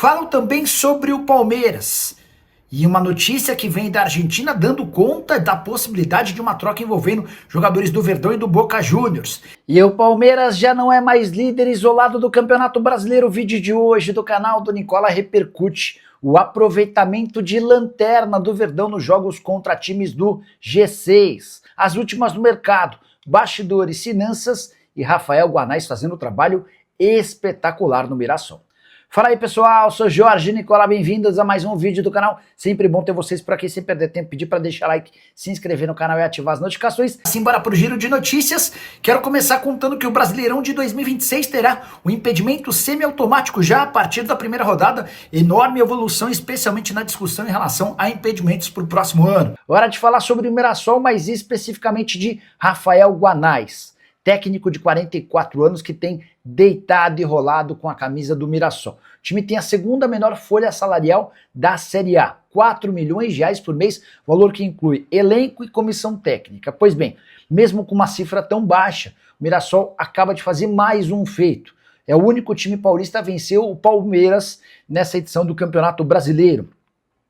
Falo também sobre o Palmeiras. E uma notícia que vem da Argentina dando conta da possibilidade de uma troca envolvendo jogadores do Verdão e do Boca Juniors. E o Palmeiras já não é mais líder isolado do Campeonato Brasileiro. O vídeo de hoje do canal do Nicola repercute o aproveitamento de lanterna do Verdão nos jogos contra times do G6. As últimas no mercado, bastidores, finanças e Rafael Guanais fazendo um trabalho espetacular no Mirassol. Fala aí pessoal, sou Jorge Nicola, bem-vindos a mais um vídeo do canal. Sempre bom ter vocês por aqui, sem perder tempo, pedir para deixar like, se inscrever no canal e ativar as notificações. Assim, bora pro giro de notícias. Quero começar contando que o Brasileirão de 2026 terá o impedimento semiautomático já a partir da primeira rodada. Enorme evolução, especialmente na discussão em relação a impedimentos para o próximo ano. Hora de falar sobre o Mirassol, mas especificamente de Rafael Guanais, técnico de 44 anos que tem deitado e rolado com a camisa do Mirassol. O time tem a segunda menor folha salarial da Série A, 4 milhões de reais por mês, valor que inclui elenco e comissão técnica. Pois bem, mesmo com uma cifra tão baixa, o Mirassol acaba de fazer mais um feito. É o único time paulista a vencer o Palmeiras nessa edição do Campeonato Brasileiro.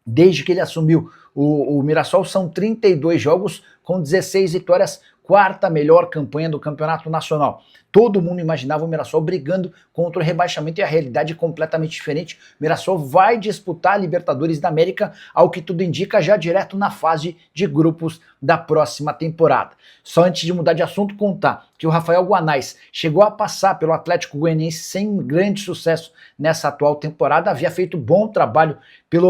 Desde que ele assumiu o Mirassol, são 32 jogos com 16 vitórias, quarta melhor campanha do Campeonato Nacional. Todo mundo imaginava o Mirassol brigando contra o rebaixamento e a realidade é completamente diferente. O Mirassol vai disputar a Libertadores da América, ao que tudo indica, já direto na fase de grupos da próxima temporada. Só antes de mudar de assunto, contar que o Rafael Guanais chegou a passar pelo Atlético Goianiense sem grande sucesso nessa atual temporada, havia feito bom trabalho pelo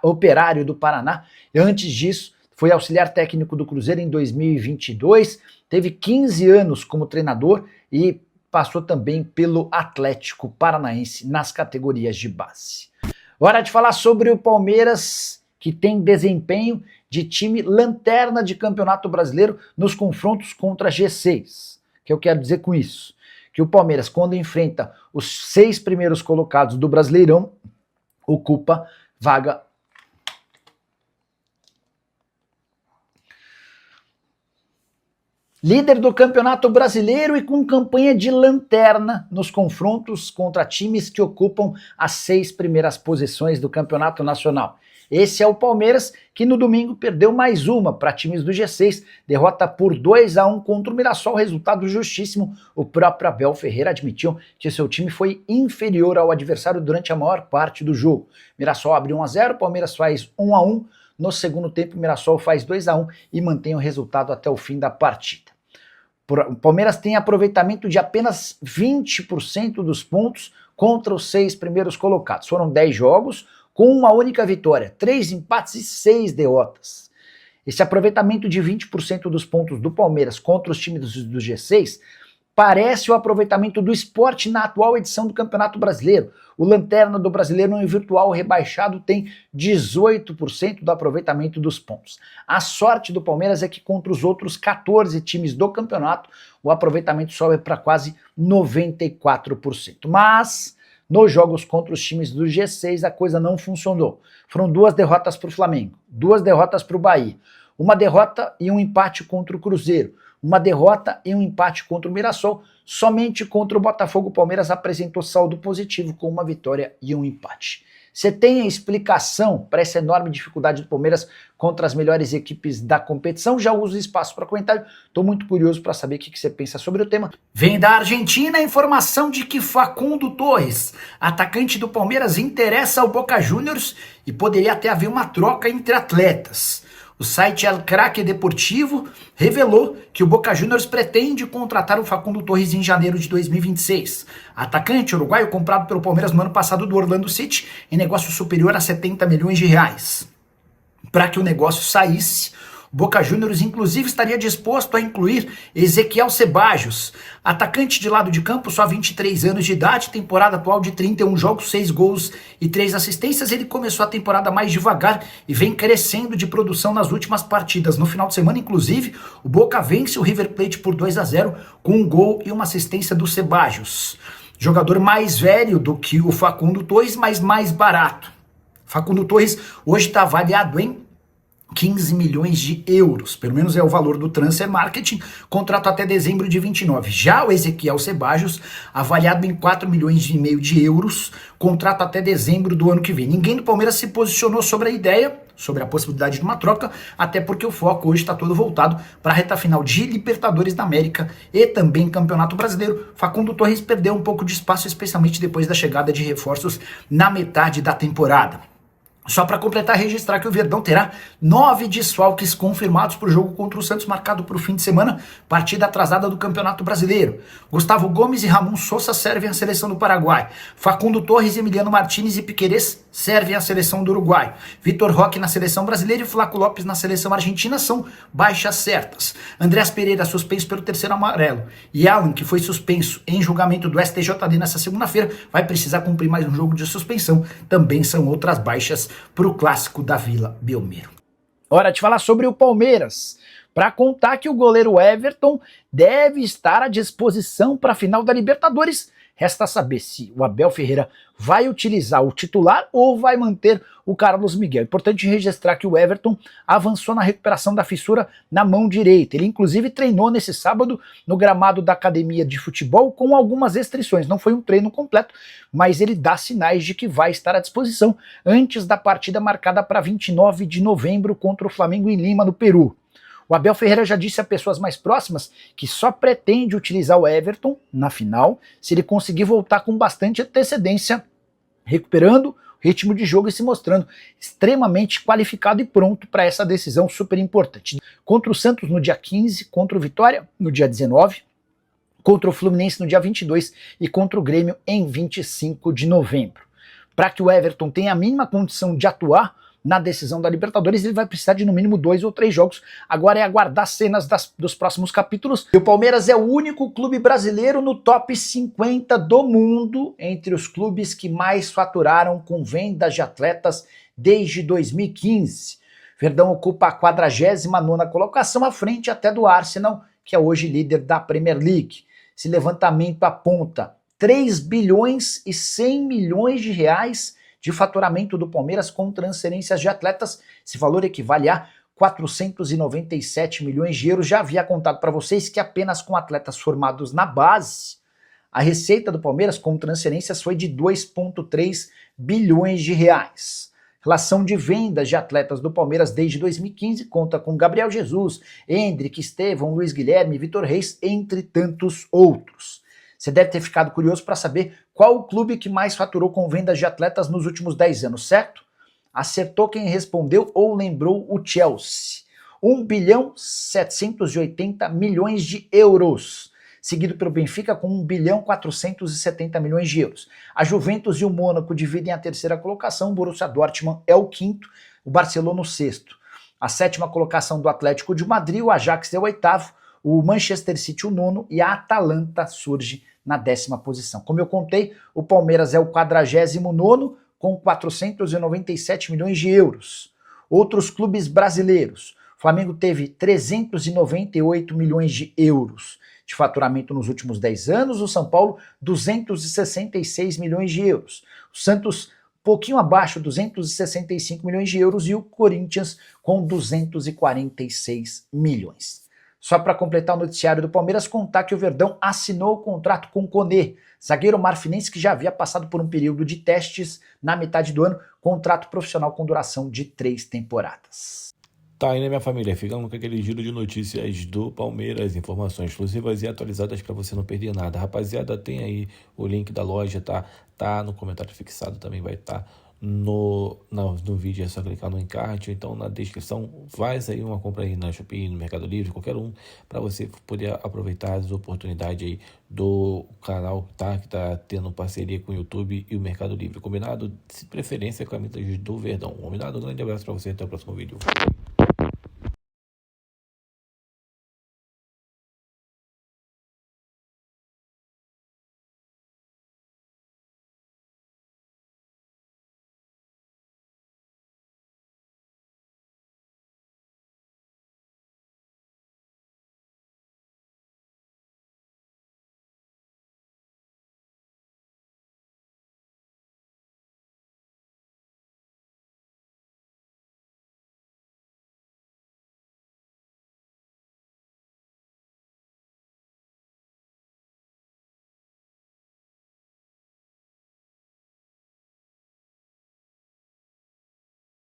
Operário do Paraná. Antes disso, foi auxiliar técnico do Cruzeiro em 2022, teve 15 anos como treinador e passou também pelo Atlético Paranaense nas categorias de base. Hora de falar sobre o Palmeiras, que tem desempenho de time lanterna de Campeonato Brasileiro nos confrontos contra G6. O que eu quero dizer com isso? Que o Palmeiras, quando enfrenta os 6 primeiros colocados do Brasileirão, ocupa vaga líder do Campeonato Brasileiro e com campanha de lanterna nos confrontos contra times que ocupam as 6 primeiras posições do Campeonato Nacional. Esse é o Palmeiras, que no domingo perdeu mais uma para times do G6, derrota por 2-1 contra o Mirassol, resultado justíssimo. O próprio Abel Ferreira admitiu que seu time foi inferior ao adversário durante a maior parte do jogo. Mirassol abriu 1-0, Palmeiras faz 1-1. No segundo tempo, o Mirassol faz 2-1 e mantém o resultado até o fim da partida. O Palmeiras tem aproveitamento de apenas 20% dos pontos contra os 6 primeiros colocados. Foram 10 jogos com uma única vitória, 3 empates e 6 derrotas. Esse aproveitamento de 20% dos pontos do Palmeiras contra os times do G6 parece o aproveitamento do Sport na atual edição do Campeonato Brasileiro. O lanterna do Brasileiro em virtual rebaixado tem 18% do aproveitamento dos pontos. A sorte do Palmeiras é que contra os outros 14 times do campeonato, o aproveitamento sobe para quase 94%. Mas nos jogos contra os times do G6 a coisa não funcionou. Foram 2 derrotas para o Flamengo, 2 derrotas para o Bahia, uma derrota e um empate contra o Cruzeiro, uma derrota e um empate contra o Mirassol. Somente contra o Botafogo o Palmeiras apresentou saldo positivo com uma vitória e um empate. Você tem a explicação para essa enorme dificuldade do Palmeiras contra as melhores equipes da competição? Já uso o espaço para comentário. Estou muito curioso para saber o que você pensa sobre o tema. Vem da Argentina a informação de que Facundo Torres, atacante do Palmeiras, interessa ao Boca Juniors e poderia até haver uma troca entre atletas. O site El Craque Deportivo revelou que o Boca Juniors pretende contratar o Facundo Torres em janeiro de 2026. Atacante uruguaio comprado pelo Palmeiras no ano passado do Orlando City em negócio superior a 70 milhões de reais. Para que o negócio saísse, o Boca Juniors inclusive estaria disposto a incluir Ezequiel Ceballos, atacante de lado de campo, só 23 anos de idade, temporada atual de 31 jogos, 6 gols e 3 assistências. Ele começou a temporada mais devagar e vem crescendo de produção nas últimas partidas. No final de semana, inclusive, o Boca vence o River Plate por 2-0 com um gol e uma assistência do Ceballos. Jogador mais velho do que o Facundo Torres, mas mais barato. Facundo Torres hoje está avaliado em 15 milhões de euros, pelo menos é o valor do transfer marketing, contrato até dezembro de 29. Já o Ezequiel Sebajos, avaliado em 4 milhões e meio de euros, contrato até dezembro do ano que vem. Ninguém do Palmeiras se posicionou sobre a ideia, sobre a possibilidade de uma troca, até porque o foco hoje está todo voltado para a reta final de Libertadores da América e também Campeonato Brasileiro. Facundo Torres perdeu um pouco de espaço, especialmente depois da chegada de reforços na metade da temporada. Só para completar, registrar que o Verdão terá 9 desfalques confirmados para o jogo contra o Santos, marcado para o fim de semana, partida atrasada do Campeonato Brasileiro. Gustavo Gomes e Ramon Sousa servem a seleção do Paraguai. Facundo Torres, Emiliano Martínez e Piquerez servem a seleção do Uruguai. Vitor Roque na seleção brasileira e Flaco Lopes na seleção argentina são baixas certas. Andreas Pereira suspenso pelo terceiro amarelo. E Alan, que foi suspenso em julgamento do STJD nessa segunda-feira, vai precisar cumprir mais um jogo de suspensão. Também são outras baixas para o clássico da Vila Belmiro. Hora de falar sobre o Palmeiras, para contar que o goleiro Everton deve estar à disposição para a final da Libertadores. Resta saber se o Abel Ferreira vai utilizar o titular ou vai manter o Carlos Miguel. Importante registrar que o Everton avançou na recuperação da fissura na mão direita. Ele inclusive treinou nesse sábado no gramado da academia de futebol com algumas restrições. Não foi um treino completo, mas ele dá sinais de que vai estar à disposição antes da partida marcada para 29 de novembro contra o Flamengo em Lima, no Peru. O Abel Ferreira já disse a pessoas mais próximas que só pretende utilizar o Everton na final se ele conseguir voltar com bastante antecedência, recuperando o ritmo de jogo e se mostrando extremamente qualificado e pronto para essa decisão super importante. Contra o Santos no dia 15, contra o Vitória no dia 19, contra o Fluminense no dia 22 e contra o Grêmio em 25 de novembro. Para que o Everton tenha a mínima condição de atuar na decisão da Libertadores, ele vai precisar de no mínimo 2 ou 3 jogos. Agora é aguardar cenas dos próximos capítulos. E o Palmeiras é o único clube brasileiro no top 50 do mundo, entre os clubes que mais faturaram com vendas de atletas desde 2015. Verdão ocupa a 49ª colocação, à frente até do Arsenal, que é hoje líder da Premier League. Esse levantamento aponta 3 bilhões e 100 milhões de reais de faturamento do Palmeiras com transferências de atletas. Esse valor equivale a 497 milhões de euros. Já havia contado para vocês que apenas com atletas formados na base, a receita do Palmeiras com transferências foi de 2,3 bilhões de reais. Relação de vendas de atletas do Palmeiras desde 2015 conta com Gabriel Jesus, Hendrick, Estevão, Luiz Guilherme, Vitor Reis, entre tantos outros. Você deve ter ficado curioso para saber qual o clube que mais faturou com vendas de atletas nos últimos 10 anos, certo? Acertou quem respondeu ou lembrou o Chelsea. 1 bilhão 780 milhões de euros. Seguido pelo Benfica com 1 bilhão 470 milhões de euros. A Juventus e o Mônaco dividem a terceira colocação, o Borussia Dortmund é o quinto, o Barcelona o sexto. A 7ª colocação do Atlético de Madrid, o Ajax é o 8º, o Manchester City o 9º e a Atalanta surge na 10ª posição. Como eu contei, o Palmeiras é o 49º com 497 milhões de euros. Outros clubes brasileiros. O Flamengo teve 398 milhões de euros de faturamento nos últimos 10 anos. O São Paulo, 266 milhões de euros. O Santos, um pouquinho abaixo, 265 milhões de euros. E o Corinthians com 246 milhões. Só para completar o noticiário do Palmeiras, contar que o Verdão assinou o contrato com o Koné, zagueiro marfinense que já havia passado por um período de testes na metade do ano, contrato profissional com duração de 3 temporadas. Tá aí, né, minha família? Ficamos com aquele giro de notícias do Palmeiras, informações exclusivas e atualizadas para você não perder nada. Rapaziada, tem aí o link da loja, tá no comentário fixado, também vai estar no vídeo, é só clicar no encarte, ou então na descrição. Faz aí uma compra aí na Shopee, no Mercado Livre, qualquer um, para você poder aproveitar as oportunidades aí do canal, tá? Que tá tendo parceria com o YouTube e o Mercado Livre, combinado? De preferência com a camisas do Verdão, combinado? Um grande abraço para você, até o próximo vídeo.